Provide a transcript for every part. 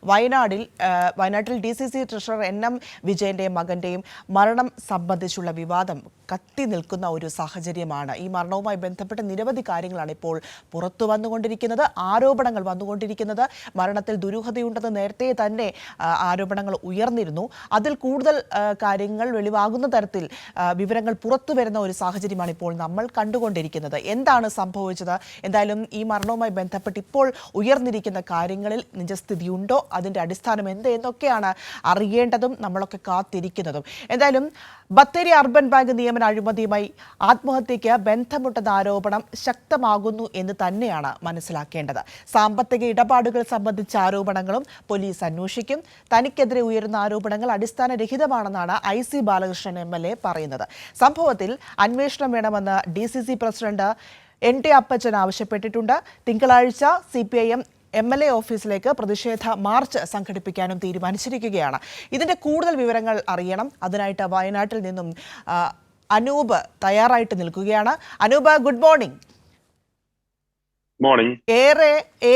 വയനാട്ടിൽ DCC treasurer NM വിജയന്റെയും മകന്റെയും മരണം സംബന്ധിച്ചുള്ള വിവാദം കത്തി നിൽക്കുന്ന ഒരു സാഹചര്യമാണ്. ഈ മരണവുമായി ബന്ധപ്പെട്ട് നിരവധി കാര്യങ്ങളാണ് ഇപ്പോൾ പുറത്തു വന്നുകൊണ്ടിരിക്കുന്നത്, ആരോപണങ്ങൾ വന്നുകൊണ്ടിരിക്കുന്നത്. മരണത്തിൽ ദുരൂഹതയുണ്ടെന്ന് നേരത്തെ തന്നെ ആരോപണങ്ങൾ ഉയർന്നിരുന്നു. അതിൽ കൂടുതൽ കാര്യങ്ങൾ വെളിവാകുന്ന തരത്തിൽ വിവരങ്ങൾ പുറത്തു വരുന്ന ഒരു സാഹചര്യമാണ് ഇപ്പോൾ നമ്മൾ കണ്ടുകൊണ്ടിരിക്കുന്നത്. എന്താണ് സംഭവിച്ചത്? എന്തായാലും ഈ മരണവുമായി ബന്ധപ്പെട്ട് ഇപ്പോൾ ഉയർന്നിരിക്കുന്ന കാര്യങ്ങളിൽ നിജസ്ഥിതിയുണ്ടോ, അതിൻ്റെ അടിസ്ഥാനം എന്ത് എന്നൊക്കെയാണ് അറിയേണ്ടതും നമ്മളൊക്കെ കാത്തിരിക്കുന്നതും. എന്തായാലും ബത്തേരി അർബൻ ബാങ്ക് നിയമന അഴിമതിയുമായി ആത്മഹത്യയ്ക്ക് ബന്ധമുണ്ടെന്ന ആരോപണം ശക്തമാകുന്നു എന്ന് തന്നെയാണ് മനസ്സിലാക്കേണ്ടത്. സാമ്പത്തിക ഇടപാടുകൾ സംബന്ധിച്ച ആരോപണങ്ങളും പോലീസ് അന്വേഷിക്കും. തനിക്കെതിരെ ഉയരുന്ന ആരോപണങ്ങൾ അടിസ്ഥാനരഹിതമാണെന്നാണ് IC ബാലകൃഷ്ണൻ MLA പറയുന്നത്. സംഭവത്തിൽ അന്വേഷണം വേണമെന്ന് DCC പ്രസിഡന്റ് NT അപ്പച്ചൻ ആവശ്യപ്പെട്ടിട്ടുണ്ട്. തിങ്കളാഴ്ച CPIM MLA ഓഫീസിലേക്ക് പ്രതിഷേധ മാർച്ച് സംഘടിപ്പിക്കാനും തീരുമാനിച്ചിരിക്കുകയാണ്. ഇതിന്റെ കൂടുതൽ വിവരങ്ങൾ അറിയണം. അതിനായിട്ട് വയനാട്ടിൽ നിന്നും അനൂപ് തയ്യാറായിട്ട് നിൽക്കുകയാണ്. Anoop, good morning.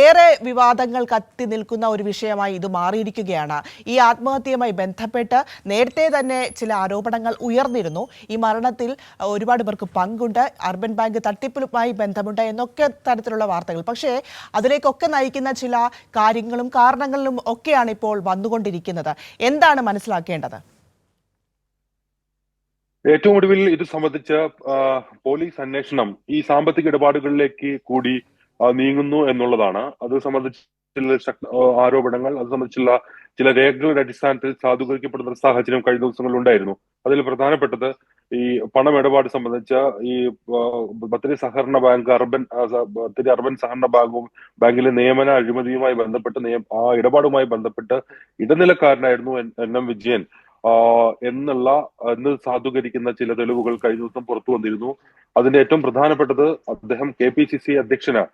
ഏറെ വിവാദങ്ങൾ കത്തി നിൽക്കുന്ന ഒരു വിഷയമായി ഇത് മാറിയിരിക്കുകയാണ്. ഈ ആത്മഹത്യയുമായി ബന്ധപ്പെട്ട് നേരത്തെ തന്നെ ചില ആരോപണങ്ങൾ ഉയർന്നിരുന്നു. ഈ മരണത്തിൽ ഒരുപാട് പേർക്ക് പങ്കുണ്ട്, അർബൻ ബാങ്ക് തട്ടിപ്പുമായി ബന്ധമുണ്ട് എന്നൊക്കെ തരത്തിലുള്ള വാർത്തകൾ. പക്ഷേ അതിലേക്കൊക്കെ നയിക്കുന്ന ചില കാര്യങ്ങളും കാരണങ്ങളിലും ഒക്കെയാണ് ഇപ്പോൾ വന്നുകൊണ്ടിരിക്കുന്നത്. എന്താണ് മനസ്സിലാക്കേണ്ടത്? ഏറ്റവും ഒടുവിൽ ഇത് സംബന്ധിച്ച പോലീസ് അന്വേഷണം ഈ സാമ്പത്തിക ഇടപാടുകളിലേക്ക് കൂടി നീങ്ങുന്നു എന്നുള്ളതാണ്. അത് സംബന്ധിച്ചുള്ള ആരോപണങ്ങൾ, അത് സംബന്ധിച്ചുള്ള ചില രേഖകളുടെ അടിസ്ഥാനത്തിൽ സാധൂകരിക്കപ്പെടുന്ന ഒരു സാഹചര്യം കഴിഞ്ഞ ദിവസങ്ങളിൽ ഉണ്ടായിരുന്നു. അതിൽ പ്രധാനപ്പെട്ടത് ഈ പണമിടപാട് സംബന്ധിച്ച ഈ ബത്തേരി സഹകരണ ബാങ്ക് ബത്തേരി അർബൻ സഹകരണ ബാങ്കിലെ നിയമന അഴിമതിയുമായി ബന്ധപ്പെട്ട് ആ ഇടപാടുമായി ബന്ധപ്പെട്ട് ഇടനിലക്കാരനായിരുന്നു NM വിജയൻ എന്ന് സാധൂകരിക്കുന്ന ചില തെളിവുകൾ കഴിഞ്ഞ ദിവസം പുറത്തു വന്നിരുന്നു. അതിന്റെ ഏറ്റവും പ്രധാനപ്പെട്ടത് അദ്ദേഹം KPCC അധ്യക്ഷന്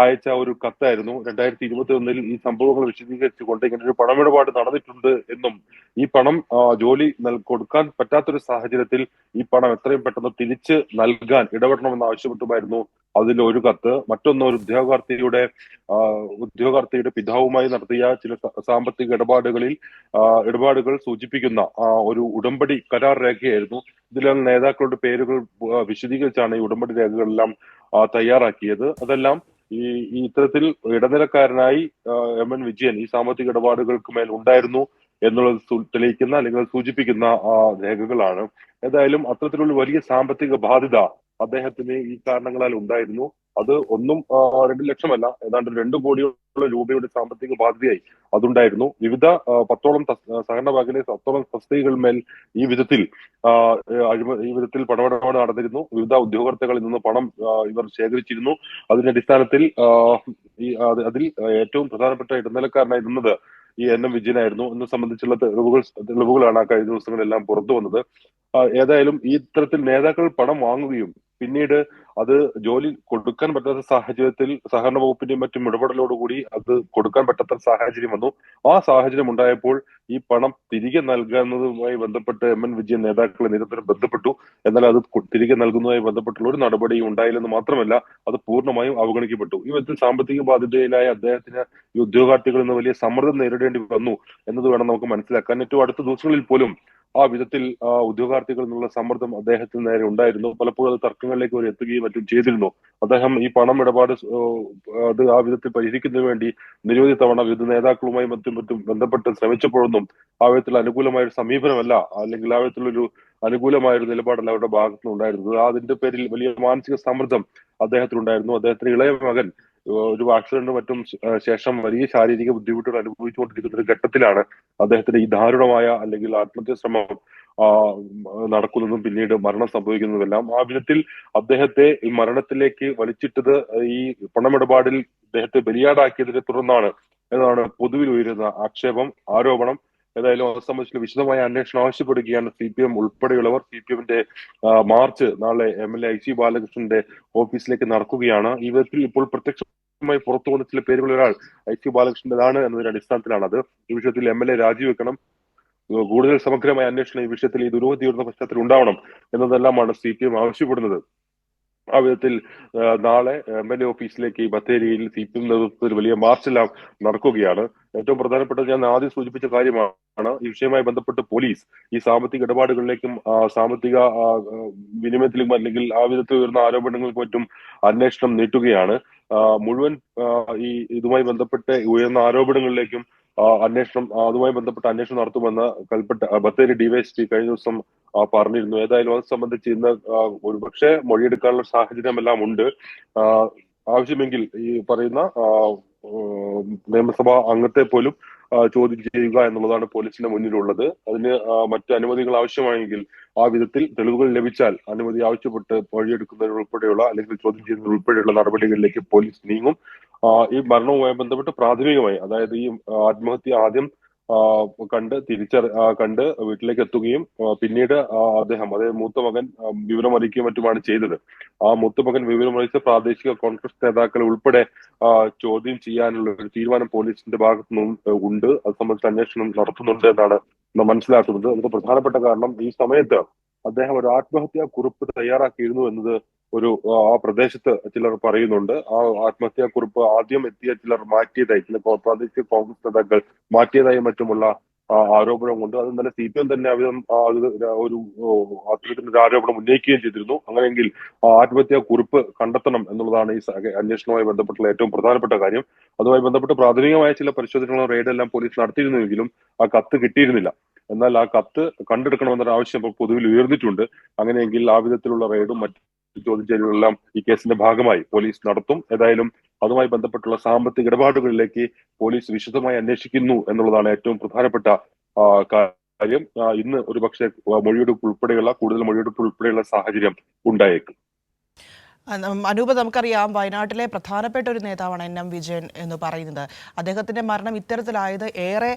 അയച്ച ഒരു കത്തായിരുന്നു. 2021 ഈ സംഭവങ്ങൾ വിശദീകരിച്ചുകൊണ്ട് ഇങ്ങനെ ഒരു പണമിടപാട് നടന്നിട്ടുണ്ട് എന്നും ഈ പണം ജോലി കൊടുക്കാൻ പറ്റാത്തൊരു സാഹചര്യത്തിൽ ഈ പണം എത്രയും പെട്ടെന്ന് തിരിച്ച് നൽകാൻ ഇടപെടണമെന്ന് ആവശ്യപ്പെട്ടുമായിരുന്നു അതിൽ ഒരു കത്ത്. മറ്റൊന്ന്, ഒരു ഉദ്യോഗാർത്ഥിയുടെ പിതാവുമായി നടത്തിയ ചില സാമ്പത്തിക ഇടപാടുകൾ സൂചിപ്പിക്കുന്ന ഒരു ഉടമ്പടി കരാർ രേഖയായിരുന്നു. ഇതിലാണ് നേതാക്കളുടെ പേരുകൾ വിശദീകരിച്ചാണ് ഈ ഉടമ്പടി രേഖകളെല്ലാം തയ്യാറാക്കിയത്. അതെല്ലാം ഈ ഇത്തരത്തിൽ ഇടനിലക്കാരനായി MN വിജയൻ ഈ സാമ്പത്തിക ഇടപാടുകൾക്ക് മേൽ ഉണ്ടായിരുന്നു എന്നുള്ളത് തെളിയിക്കുന്ന അല്ലെങ്കിൽ സൂചിപ്പിക്കുന്ന രേഖകളാണ്. ഏതായാലും അത്തരത്തിലുള്ള വലിയ സാമ്പത്തിക ബാധ്യത അദ്ദേഹത്തിന് ഈ കാരണങ്ങളാൽ ഉണ്ടായിരുന്നു. അത് 2 ലക്ഷമല്ല, ഏതാണ്ട് 2 കോടിയോളം രൂപയുടെ സാമ്പത്തിക ബാധ്യതയായി അതുണ്ടായിരുന്നു. വിവിധ 10ഓളം സഹകരണ ബാങ്കിലെ 10ഓളം തസ്തികകളിന്മേൽ ഈ വിധത്തിൽ പണമിടപാട് നടന്നിരുന്നു. വിവിധ ഉദ്യോഗാർത്ഥികളിൽ നിന്ന് പണം ഇവർ ശേഖരിച്ചിരുന്നു. അതിന്റെ അടിസ്ഥാനത്തിൽ അതിൽ ഏറ്റവും പ്രധാനപ്പെട്ട ഇടനിലക്കാരനായി നിന്നത് ഈ NM വിജയനായിരുന്നു എന്ന് സംബന്ധിച്ചുള്ള തെളിവുകളാണ് കഴിഞ്ഞ ദിവസങ്ങളെല്ലാം പുറത്തു വന്നത്. ഏതായാലും ഈ ഇത്തരത്തിൽ നേതാക്കൾ പണം വാങ്ങുകയും പിന്നീട് അത് ജോലി കൊടുക്കാൻ പറ്റാത്ത സാഹചര്യത്തിൽ സഹകരണ വകുപ്പിന്റെയും മറ്റും ഇടപെടലോടുകൂടി അത് കൊടുക്കാൻ പറ്റാത്ത സാഹചര്യം വന്നു. ആ സാഹചര്യം ഉണ്ടായപ്പോൾ ഈ പണം തിരികെ നൽകുന്നതുമായി ബന്ധപ്പെട്ട് MN വിജയൻ നേതാക്കളെ നിരന്തരം ബന്ധപ്പെട്ടു. എന്നാൽ അത് തിരികെ നൽകുന്നതുമായി ബന്ധപ്പെട്ടുള്ള ഒരു നടപടിയും ഉണ്ടായില്ലെന്ന് മാത്രമല്ല, അത് പൂർണ്ണമായും അവഗണിക്കപ്പെട്ടു. ഈ വിധത്തിൽ സാമ്പത്തിക ബാധ്യതയിലായ അദ്ദേഹത്തിന് ഈ ഉദ്യോഗാർത്ഥികളിൽ നിന്ന് വലിയ സമ്മർദ്ദം നേരിടേണ്ടി വന്നു എന്നത് വേണം നമുക്ക് മനസ്സിലാക്കാൻ. ഏറ്റവും അടുത്ത ദിവസങ്ങളിൽ പോലും ആ വിധത്തിൽ ഉദ്യോഗാർത്ഥികളിൽ നിന്നുള്ള സമ്മർദ്ദം അദ്ദേഹത്തിന് നേരെ ഉണ്ടായിരുന്നു. പലപ്പോഴും അത് തർക്കങ്ങളിലേക്ക് വരെ എത്തുകയും മറ്റും ചെയ്തിരുന്നു. അദ്ദേഹം ഈ പണം ഇടപാട് അത് ആ വിധത്തിൽ പരിഹരിക്കുന്നതിന് വേണ്ടി നിരവധി തവണ വിവിധ നേതാക്കളുമായി മറ്റും ബന്ധപ്പെട്ട് ശ്രമിച്ചപ്പോഴൊന്നും ആ വിധത്തിൽ അനുകൂലമായ ഒരു സമീപനമല്ല, അല്ലെങ്കിൽ ആ വിധത്തിലൊരു അനുകൂലമായ ഒരു നിലപാടല്ല അവരുടെ ഭാഗത്തുനിന്ന് ഉണ്ടായിരുന്നത്. അതിന്റെ പേരിൽ വലിയ മാനസിക സമ്മർദ്ദം അദ്ദേഹത്തിനുണ്ടായിരുന്നു. അദ്ദേഹത്തിന് ഇളയ മകൻ ഒരു ആക്സിഡന്റും മറ്റും ശേഷം വലിയ ശാരീരിക ബുദ്ധിമുട്ടുകൾ അനുഭവിച്ചുകൊണ്ടിരിക്കുന്ന ഒരു ഘട്ടത്തിലാണ് അദ്ദേഹത്തിന്റെ ഈ ദാരുണമായ അല്ലെങ്കിൽ ആത്മഹത്യാ ശ്രമം നടക്കുന്നതും പിന്നീട് മരണം സംഭവിക്കുന്നതുമെല്ലാം. ആ വിധത്തിൽ അദ്ദേഹത്തെ ഈ മരണത്തിലേക്ക് വലിച്ചിട്ടത് ഈ പണമിടപാടിൽ അദ്ദേഹത്തെ ബലിയാടാക്കിയതിനെ തുടർന്നാണ് എന്നാണ് പൊതുവിൽ ഉയരുന്ന ആരോപണം. ഏതായാലും അത് സംബന്ധിച്ച് വിശദമായ അന്വേഷണം ആവശ്യപ്പെടുകയാണ് CPM ഉൾപ്പെടെയുള്ളവർ. CPMന്റെ മാർച്ച് നാളെ MLA IC ബാലകൃഷ്ണന്റെ ഓഫീസിലേക്ക് നടക്കുകയാണ്. ഈ വിധത്തിൽ ഇപ്പോൾ പ്രത്യക്ഷമായി പുറത്തു വന്ന ചില പേരുകളിൽ ഒരാൾ IC ബാലകൃഷ്ണന്റേതാണ് എന്നതിന്റെ അടിസ്ഥാനത്തിലാണത്. ഈ വിഷയത്തിൽ MLA രാജിവെക്കണം, കൂടുതൽ സമഗ്രമായ അന്വേഷണം ഈ വിഷയത്തിൽ ഈ ദുരൂഹതയുള്ള പശ്ചാത്തലത്തിൽ ഉണ്ടാവണം എന്നതെല്ലാമാണ് CPM ആവശ്യപ്പെടുന്നത്. ആ വിധത്തിൽ നാളെ MLA ഓഫീസിലേക്ക് ഈ ബത്തേരിയിൽ CPM നേതൃത്വത്തിൽ വലിയ മാർച്ചെല്ലാം നടക്കുകയാണ്. ഏറ്റവും പ്രധാനപ്പെട്ടത് ഞാൻ ആദ്യം സൂചിപ്പിച്ച കാര്യമാണ്. ഈ വിഷയവുമായി ബന്ധപ്പെട്ട് പോലീസ് ഈ സാമ്പത്തിക ഇടപാടുകളിലേക്കും സാമ്പത്തിക വിനിമയത്തിലും അല്ലെങ്കിൽ ആ വിധത്തിൽ ഉയർന്ന ആരോപണങ്ങൾക്ക് മറ്റും അന്വേഷണം നീട്ടുകയാണ്. മുഴുവൻ ഈ ഇതുമായി ബന്ധപ്പെട്ട് ഉയർന്ന ആരോപണങ്ങളിലേക്കും അതുമായി ബന്ധപ്പെട്ട അന്വേഷണം നടത്തുമെന്ന് ബത്തേരി ഡിവൈഎസ്പി കഴിഞ്ഞ ദിവസം പറഞ്ഞിരുന്നു. ഏതായാലും അത് സംബന്ധിച്ച് ഇന്ന് ഒരുപക്ഷെ മൊഴിയെടുക്കാനുള്ള സാഹചര്യമെല്ലാം ഉണ്ട്. ആവശ്യമെങ്കിൽ ഈ പറയുന്ന നിയമസഭാ അംഗത്തെ പോലും ചോദ്യം ചെയ്യുക എന്നുള്ളതാണ് പോലീസിന്റെ മുന്നിലുള്ളത്. അതിന് മറ്റ് അനുമതികൾ ആവശ്യമായെങ്കിൽ ആ വിധത്തിൽ തെളിവുകൾ ലഭിച്ചാൽ അനുമതി ആവശ്യപ്പെട്ട് മൊഴിയെടുക്കുന്നതിന് ഉൾപ്പെടെയുള്ള അല്ലെങ്കിൽ ചോദ്യം ചെയ്യുന്നതിന് ഉൾപ്പെടെയുള്ള നടപടികളിലേക്ക് പോലീസ് നീങ്ങും. ഈ മരണവുമായി ബന്ധപ്പെട്ട് പ്രാഥമികമായി, അതായത് ഈ ആത്മഹത്യ ആദ്യം കണ്ട് വീട്ടിലേക്ക് എത്തുകയും പിന്നീട് അദ്ദേഹം, അതായത് മൂത്ത മകൻ വിവരമറിയിക്കുകയും മറ്റുമാണ് ചെയ്തത്. ആ മൂത്ത മകൻ വിവരമറിയിച്ച പ്രാദേശിക കോൺഗ്രസ് നേതാക്കളെ ഉൾപ്പെടെ ചോദ്യം ചെയ്യാനുള്ള ഒരു തീരുമാനം പോലീസിന്റെ ഭാഗത്തു നിന്നും ഉണ്ട്. അത് സംബന്ധിച്ച് അന്വേഷണം നടത്തുന്നുണ്ട് എന്നാണ് മനസ്സിലാക്കുന്നത്. അതിന്റെ പ്രധാനപ്പെട്ട കാരണം ഈ സമയത്ത് അദ്ദേഹം ഒരു ആത്മഹത്യാ കുറിപ്പ് തയ്യാറാക്കിയിരുന്നു എന്നത് ആ പ്രദേശത്ത് ചിലർ പറയുന്നുണ്ട്. ആ ആത്മഹത്യാ കുറിപ്പ് ആദ്യം എത്തിയ ചിലർ മാറ്റിയതായി, ചില പ്രാദേശിക കോൺഗ്രസ് നേതാക്കൾ മാറ്റിയതായി മറ്റുമുള്ള ആരോപണം കൊണ്ട് അത് ഇന്നലെ CPM തന്നെ അത്തരത്തിലൊരു ആരോപണം ഉന്നയിക്കുകയും ചെയ്തിരുന്നു. അങ്ങനെയെങ്കിൽ ആത്മഹത്യാ കുറിപ്പ് കണ്ടെത്തണം എന്നുള്ളതാണ് ഈ അന്വേഷണവുമായി ബന്ധപ്പെട്ടുള്ള ഏറ്റവും പ്രധാനപ്പെട്ട കാര്യം. അതുമായി ബന്ധപ്പെട്ട് പ്രാഥമികമായ ചില പരിശോധനകളും റെയ്ഡെല്ലാം പോലീസ് നടത്തിയിരുന്നുവെങ്കിലും ആ കത്ത് കിട്ടിയിരുന്നില്ല. എന്നാൽ ആ കത്ത് കണ്ടെടുക്കണമെന്നൊരു ആവശ്യം പൊതുവിൽ ഉയർന്നിട്ടുണ്ട്. അങ്ങനെയെങ്കിൽ ആ വിധത്തിലുള്ള റെയ്ഡും മറ്റു ചോദ്യം ചെയ്യലുകളെല്ലാം ഈ കേസിന്റെ ഭാഗമായി പോലീസ് നടത്തും. ഏതായാലും അതുമായി ബന്ധപ്പെട്ടുള്ള സാമ്പത്തിക ഇടപാടുകളിലേക്ക് പോലീസ് വിശദമായി അന്വേഷിക്കുന്നു എന്നുള്ളതാണ് ഏറ്റവും പ്രധാനപ്പെട്ട കാര്യം. ഇന്ന് ഒരുപക്ഷെ കൂടുതൽ മൊഴിയെടുപ്പ് ഉൾപ്പെടെയുള്ള സാഹചര്യം ഉണ്ടായേക്കും. അനൂപ്, നമുക്കറിയാം വയനാട്ടിലെ പ്രധാനപ്പെട്ട ഒരു നേതാവാണ് NM വിജയൻ എന്ന് പറയുന്നത്. അദ്ദേഹത്തിന്റെ മരണം ഇത്തരത്തിലായത് ഏറെ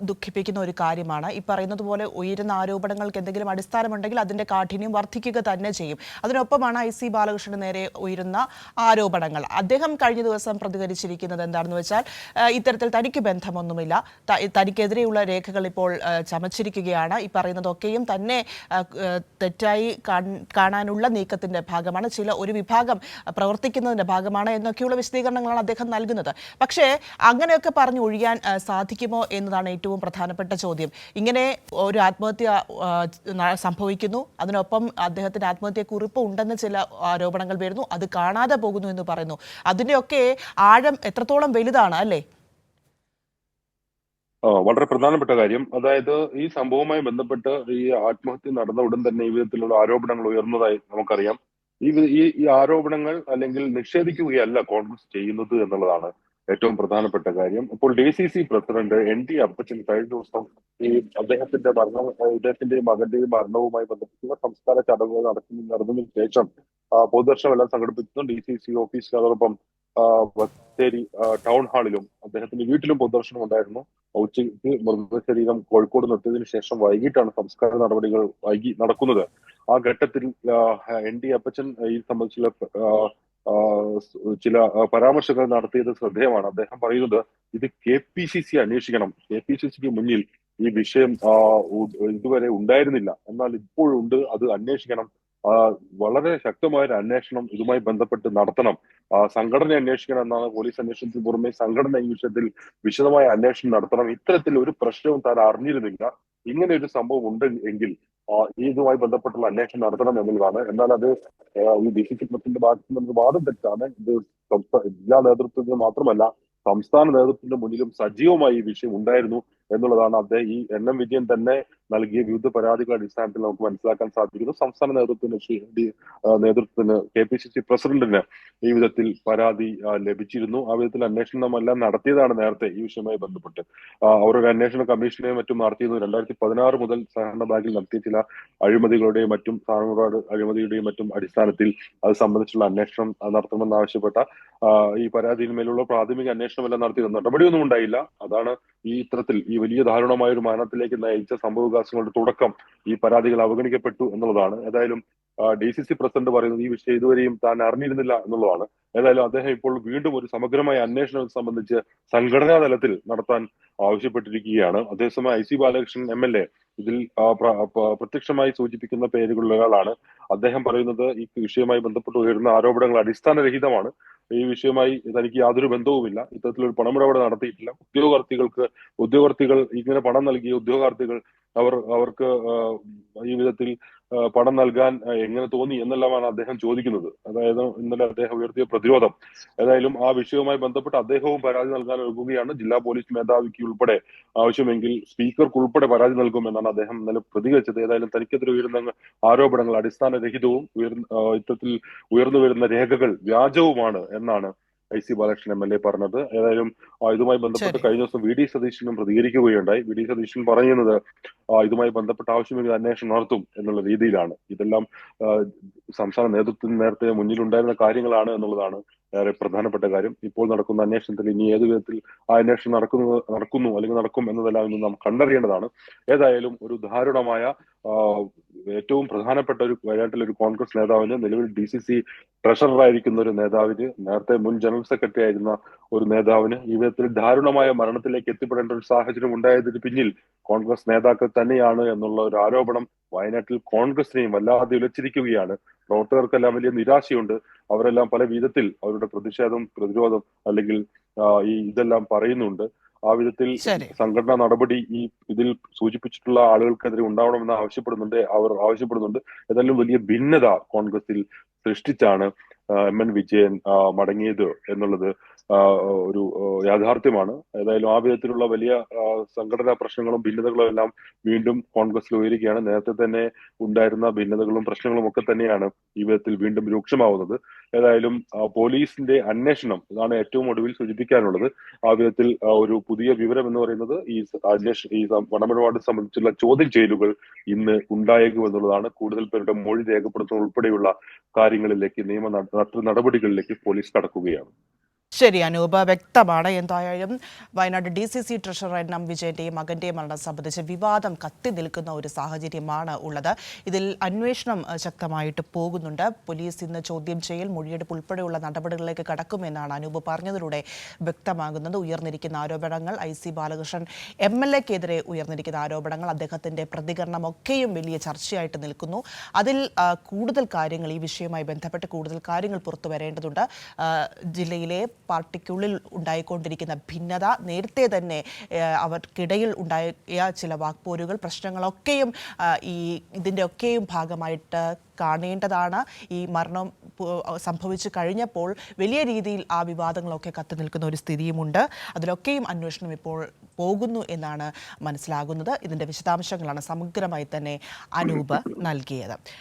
ദുഃഖിപ്പിക്കുന്ന ഒരു കാര്യമാണ്. ഈ പറയുന്നത് പോലെ ഉയരുന്ന ആരോപണങ്ങൾക്ക് എന്തെങ്കിലും അടിസ്ഥാനമുണ്ടെങ്കിൽ അതിന്റെ കാഠിന്യം വർദ്ധിക്കുക തന്നെ ചെയ്യും. അതിനൊപ്പമാണ് IC ബാലകൃഷ്ണന് നേരെ ഉയരുന്ന ആരോപണങ്ങൾ. അദ്ദേഹം കഴിഞ്ഞ ദിവസം പ്രതികരിച്ചിരിക്കുന്നത് എന്താണെന്ന് വെച്ചാൽ ഇത്തരത്തിൽ തനിക്ക് ബന്ധമൊന്നുമില്ല, തനിക്കെതിരെയുള്ള രേഖകൾ ഇപ്പോൾ ചമച്ചിരിക്കുകയാണ്, ഈ പറയുന്നതൊക്കെയും തന്നെ തെറ്റായി കാണാനുള്ള നീക്കത്തിന്റെ ഭാഗമാണ്, ചില ഒരു വിഭാഗം പ്രവർത്തിക്കുന്നതിന്റെ ഭാഗമാണ് എന്നൊക്കെയുള്ള വിശദീകരണങ്ങളാണ് അദ്ദേഹം നൽകുന്നത്. പക്ഷേ അങ്ങനെയൊക്കെ പറഞ്ഞു ഒഴിയാൻ സാധിക്കുമോ എന്നതാണ് ഏറ്റവും പ്രധാനപ്പെട്ട ചോദ്യം. ഇങ്ങനെ ഒരു ആത്മഹത്യ സംഭവിക്കുന്നു, അതിനൊപ്പം അദ്ദേഹത്തിന്റെ ആത്മഹത്യ കുറിപ്പ് ഉണ്ടെന്ന് ചില ആരോപണങ്ങൾ വരുന്നു, അത് കാണാതെ പോകുന്നു എന്ന് പറയുന്നു. അതിന്റെയൊക്കെ ആഴം എത്രത്തോളം വലുതാണ് അല്ലേ? വളരെ പ്രധാനപ്പെട്ട കാര്യം, അതായത് ഈ സംഭവവുമായി ബന്ധപ്പെട്ട് ഈ ആത്മഹത്യ നടന്ന ഉടൻ തന്നെ ഈ വിധത്തിലുള്ള ആരോപണങ്ങൾ ഉയർന്നതായി നമുക്കറിയാം. ഈ ആരോപണങ്ങൾ അല്ലെങ്കിൽ നിഷേധിക്കുകയല്ല കോൺഗ്രസ് ചെയ്യുന്നത് എന്നുള്ളതാണ് ഏറ്റവും പ്രധാനപ്പെട്ട കാര്യം. ഇപ്പോൾ DCC പ്രസിഡന്റ് ND അപ്പച്ചൻ കഴിഞ്ഞ ദിവസം ഈ ഇദ്ദേഹത്തിന്റെ മകന്റെയും മരണവുമായി ബന്ധപ്പെട്ടുള്ള സംസ്കാര ചടങ്ങുകൾ നടന്നതിന് ശേഷം പൊതുദർശനമെല്ലാം സംഘടിപ്പിക്കുന്നു. DCC ഓഫീസിൽ, അതോടൊപ്പം ബത്തേരി ടൗൺ ഹാളിലും അദ്ദേഹത്തിന്റെ വീട്ടിലും പൊതുദർശനം ഉണ്ടായിരുന്നു. ഉച്ചയ്ക്ക് മൃതശരീരം കോഴിക്കോട് നിർത്തിയതിനു ശേഷം വൈകിട്ടാണ് സംസ്കാര നടപടികൾ നടക്കുന്നത്. ആ ഘട്ടത്തിൽ ND അപ്പച്ചൻ ഈ സംബന്ധിച്ചുള്ള ചില പരാമർശങ്ങൾ നടത്തിയത് ശ്രദ്ധേയമാണ്. അദ്ദേഹം പറയുന്നത് ഇത് KPCC അന്വേഷിക്കണം, KPCCക്ക് മുന്നിൽ ഈ വിഷയം ഇതുവരെ ഉണ്ടായിരുന്നില്ല, എന്നാൽ ഇപ്പോഴുണ്ട്, അത് അന്വേഷിക്കണം, വളരെ ശക്തമായ ഒരു അന്വേഷണം ഇതുമായി ബന്ധപ്പെട്ട് നടത്തണം, സംഘടന അന്വേഷിക്കണം എന്നാണ്. പോലീസ് അന്വേഷണത്തിന് പുറമെ സംഘടന ഈ വിഷയത്തിൽ വിശദമായ അന്വേഷണം നടത്തണം. ഇത്തരത്തിൽ ഒരു പ്രശ്നവും താൻ അറിഞ്ഞിരുന്നില്ല, ഇങ്ങനെ ഒരു സംഭവം ഉണ്ട് എങ്കിൽ ഇതുമായി ബന്ധപ്പെട്ടുള്ള അന്വേഷണം നടത്തണം എന്നുള്ളതാണ്. എന്നാൽ അത് ഈ DCC പ്രസിഡന്റ് ഭാഗത്തു നിന്ന് വാദം തെറ്റാണ്. ഇത് ജില്ലാ നേതൃത്വത്തിന് മാത്രമല്ല സംസ്ഥാന നേതൃത്വത്തിന്റെ മുന്നിലും സജീവമായി ഈ വിഷയം ഉണ്ടായിരുന്നു എന്നുള്ളതാണ് അദ്ദേഹം ഈ NM വിജയൻ തന്നെ നൽകിയ വിവിധ പരാതികളുടെ അടിസ്ഥാനത്തിൽ നമുക്ക് മനസ്സിലാക്കാൻ സാധിക്കുന്നു. സംസ്ഥാന നേതൃത്വത്തിന് KPCC പ്രസിഡന്റിന് ഈ വിധത്തിൽ പരാതി ലഭിച്ചിരുന്നു. ആ വിധത്തിൽ അന്വേഷണം എല്ലാം നടത്തിയതാണ് നേരത്തെ ഈ വിഷയവുമായി ബന്ധപ്പെട്ട്. അവരൊരു അന്വേഷണ കമ്മീഷനെ മറ്റും നടത്തിയിരുന്നു. 2016 മുതൽ സഹകരണ ബാങ്കിൽ നടത്തിയ ചില അഴിമതികളുടെയും മറ്റും അഴിമതിയുടെയും മറ്റും അടിസ്ഥാനത്തിൽ അത് സംബന്ധിച്ചുള്ള അന്വേഷണം നടത്തണമെന്നാവശ്യപ്പെട്ട ഈ പരാതിയിന്മേലുള്ള പ്രാഥമിക അന്വേഷണം എല്ലാം നടത്തിയിരുന്നു. നടപടിയൊന്നും ഉണ്ടായില്ല. അതാണ് ഈ ഇത്തരത്തിൽ ഈ വലിയ ദാരുണമായ ഒരു മരണത്തിലേക്ക് നയിച്ച സംഭവവികാസങ്ങളുടെ തുടക്കം. ഈ പരാതികൾ അവഗണിക്കപ്പെട്ടു എന്നുള്ളതാണ്. ഏതായാലും DCC പ്രസിഡന്റ് പറയുന്നത് ഈ വിഷയം ഇതുവരെയും താൻ അറിഞ്ഞിരുന്നില്ല എന്നുള്ളതാണ്. ഏതായാലും അദ്ദേഹം ഇപ്പോൾ വീണ്ടും ഒരു സമഗ്രമായ അന്വേഷണം സംബന്ധിച്ച് സംഘടനാ തലത്തിൽ നടത്താൻ ആവശ്യപ്പെട്ടിരിക്കുകയാണ്. അതേസമയം IC ബാലകൃഷ്ണൻ MLA ഇതിൽ പ്രത്യക്ഷമായി സൂചിപ്പിക്കുന്ന പേരുകളിൽ ഒരാളാണ്. അദ്ദേഹം പറയുന്നത് ഈ വിഷയവുമായി ബന്ധപ്പെട്ട് ഉയരുന്ന ആരോപണങ്ങൾ അടിസ്ഥാനരഹിതമാണ്. ഈ വിഷയവുമായി തനിക്ക് യാതൊരു ബന്ധവുമില്ല. ഇത്തരത്തിലൊരു പണമിടപാട് നടത്തിയിട്ടില്ല. ഉദ്യോഗാർത്ഥികൾ ഇങ്ങനെ പണം നൽകിയ ഉദ്യോഗാർത്ഥികൾ അവർക്ക് ഈ വിധത്തിൽ പണം നൽകാൻ എങ്ങനെ തോന്നി എന്നെല്ലാമാണ് അദ്ദേഹം ചോദിക്കുന്നത്. അതായത് ഇന്നലെ അദ്ദേഹം ഉയർത്തിയ പ്രതിരോധം. ഏതായാലും ആ വിഷയവുമായി ബന്ധപ്പെട്ട് അദ്ദേഹവും പരാതി നൽകാൻ ഒരുങ്ങുകയാണ്. ജില്ലാ പോലീസ് മേധാവിക്ക് ഉൾപ്പെടെ ആവശ്യമെങ്കിൽ സ്പീക്കർക്ക് ഉൾപ്പെടെ പരാതി നൽകുമെന്നാണ് അദ്ദേഹം ഇന്നലെ പ്രതികരിച്ചത്. ഏതായാലും തനിക്കെതിരെ ഉയരുന്ന ആരോപണങ്ങൾ അടിസ്ഥാനരഹിതവും ഇത്തരത്തിൽ ഉയർന്നു വരുന്ന രേഖകൾ വ്യാജവുമാണ് എന്നാണ് IC ബാലകൃഷ്ണൻ MLA പറഞ്ഞത്. ഏതായാലും ഇതുമായി ബന്ധപ്പെട്ട് ശരി. കഴിഞ്ഞ ദിവസം VD സതീശനും പ്രതികരിക്കുകയുണ്ടായി. VD സതീശൻ പറയുന്നത് ഇതുമായി ബന്ധപ്പെട്ട ആവശ്യമെങ്കിൽ അന്വേഷണം നടത്തും എന്നുള്ള രീതിയിലാണ്. ഇതെല്ലാം സംസ്ഥാന നേതൃത്വത്തിന് നേരത്തെ മുന്നിലുണ്ടായിരുന്ന കാര്യങ്ങളാണ് എന്നുള്ളതാണ് ഏറെ പ്രധാനപ്പെട്ട കാര്യം. ഇപ്പോൾ നടക്കുന്ന അന്വേഷണത്തിൽ ഇനി ഏത് വിധത്തിൽ ആ അന്വേഷണം നടക്കുന്നു അല്ലെങ്കിൽ നടക്കും എന്നതെല്ലാം ഇന്ന് നാം കണ്ടറിയേണ്ടതാണ്. ഏതായാലും ഒരു ദാരുണമായ ഏറ്റവും പ്രധാനപ്പെട്ട ഒരു വയനാട്ടിലെ ഒരു കോൺഗ്രസ് നേതാവിന്, നിലവിൽ DCC ട്രഷററായിരിക്കുന്ന ഒരു നേതാവിന്, നേരത്തെ മുൻ ജനറൽ സെക്രട്ടറി ആയിരുന്ന ഒരു നേതാവിന് ഈ വിധത്തിൽ ദാരുണമായ മരണത്തിലേക്ക് എത്തിപ്പെടേണ്ട ഒരു സാഹചര്യം ഉണ്ടായതിന് പിന്നിൽ കോൺഗ്രസ് നേതാക്കൾ തന്നെയാണ് എന്നുള്ള ഒരു ആരോപണം വയനാട്ടിൽ കോൺഗ്രസിനെയും വല്ലാതെ ഉലച്ചിരിക്കുകയാണ്. പ്രവർത്തകർക്കെല്ലാം വലിയ നിരാശയുണ്ട്. അവരെല്ലാം പല വിധത്തിൽ അവരുടെ പ്രതിരോധം അല്ലെങ്കിൽ ഇതെല്ലാം പറയുന്നുണ്ട്. ആ വിധത്തിൽ ശരി. സംഘടനാ നടപടി ഇതിൽ സൂചിപ്പിച്ചിട്ടുള്ള ആളുകൾക്കെതിരെ ഉണ്ടാവണമെന്ന് അവർ ആവശ്യപ്പെടുന്നുണ്ട്. ഏതായാലും വലിയ ഭിന്നത കോൺഗ്രസിൽ സൃഷ്ടിച്ചാണ് MN വിജയൻ മടങ്ങിയത് എന്നുള്ളത് ഒരു യാഥാർത്ഥ്യമാണ്. ഏതായാലും ആ വിധത്തിലുള്ള വലിയ സംഘടനാ പ്രശ്നങ്ങളും ഭിന്നതകളും എല്ലാം വീണ്ടും കോൺഗ്രസിൽ ഉയരുകയാണ്. നേരത്തെ തന്നെ ഉണ്ടായിരുന്ന ഭിന്നതകളും പ്രശ്നങ്ങളും ഒക്കെ തന്നെയാണ് ഈ വിധത്തിൽ വീണ്ടും രൂക്ഷമാവുന്നത്. ഏതായാലും പോലീസിന്റെ അന്വേഷണം, ഇതാണ് ഏറ്റവും ഒടുവിൽ സൂചിപ്പിക്കാനുള്ളത്. ആ വിധത്തിൽ ഒരു പുതിയ വിവരം എന്ന് പറയുന്നത് ഈ പണമിടപാട് സംബന്ധിച്ചുള്ള ചോദ്യം ചെയ്യലുകൾ ഇന്ന് ഉണ്ടായേക്കും എന്നുള്ളതാണ്. കൂടുതൽ പേരുടെ മൊഴി രേഖപ്പെടുത്തുന്ന ഉൾപ്പെടെയുള്ള കാര്യങ്ങളിലേക്ക് നടപടികളിലേക്ക് പോലീസ് കടക്കുകയാണ്. ശരി അനൂപ്, വ്യക്തമാണ്. എന്തായാലും വയനാട് DCC ട്രഷറർ NM വിജയന്റെയും മകന്റെയും മരണം സംബന്ധിച്ച് വിവാദം കത്തി നിൽക്കുന്ന ഒരു സാഹചര്യമാണ് ഉള്ളത്. ഇതിൽ അന്വേഷണം ശക്തമായിട്ട് പോകുന്നുണ്ട്. പോലീസ് ഇന്ന് ചോദ്യം ചെയ്യൽ, മൊഴിയെടുപ്പ് ഉൾപ്പെടെയുള്ള നടപടികളിലേക്ക് കടക്കുമെന്നാണ് അനൂപ് പറഞ്ഞതിലൂടെ വ്യക്തമാകുന്നത്. ഉയർന്നിരിക്കുന്ന ആരോപണങ്ങൾ, IC ബാലകൃഷ്ണൻ MLAക്കെതിരെ ഉയർന്നിരിക്കുന്ന ആരോപണങ്ങൾ, അദ്ദേഹത്തിന്റെ പ്രതികരണമൊക്കെയും വലിയ ചർച്ചയായിട്ട് നിൽക്കുന്നു. അതിൽ കൂടുതൽ കാര്യങ്ങൾ, ഈ വിഷയവുമായി ബന്ധപ്പെട്ട് കൂടുതൽ കാര്യങ്ങൾ പുറത്തു വരേണ്ടതുണ്ട്. ജില്ലയിലെ പാർട്ടിക്കുള്ളിൽ ഉണ്ടായിക്കൊണ്ടിരിക്കുന്ന ഭിന്നത, നേരത്തെ തന്നെ അവർക്കിടയിൽ ഉണ്ടായ ചില വാക്പോരുകൾ, പ്രശ്നങ്ങളൊക്കെയും ഇതിൻ്റെയൊക്കെയും ഭാഗമായിട്ട് കാണേണ്ടതാണ്. ഈ മരണം സംഭവിച്ചു കഴിഞ്ഞപ്പോൾ വലിയ രീതിയിൽ ആ വിവാദങ്ങളൊക്കെ കത്തി നിൽക്കുന്ന ഒരു സ്ഥിതിയുമുണ്ട്. അതിലൊക്കെയും അന്വേഷണം ഇപ്പോൾ പോകുന്നു എന്നാണ് മനസ്സിലാകുന്നത്. ഇതിൻ്റെ വിശദാംശങ്ങളാണ് സമഗ്രമായി തന്നെ അനൂപ് നൽകിയത്.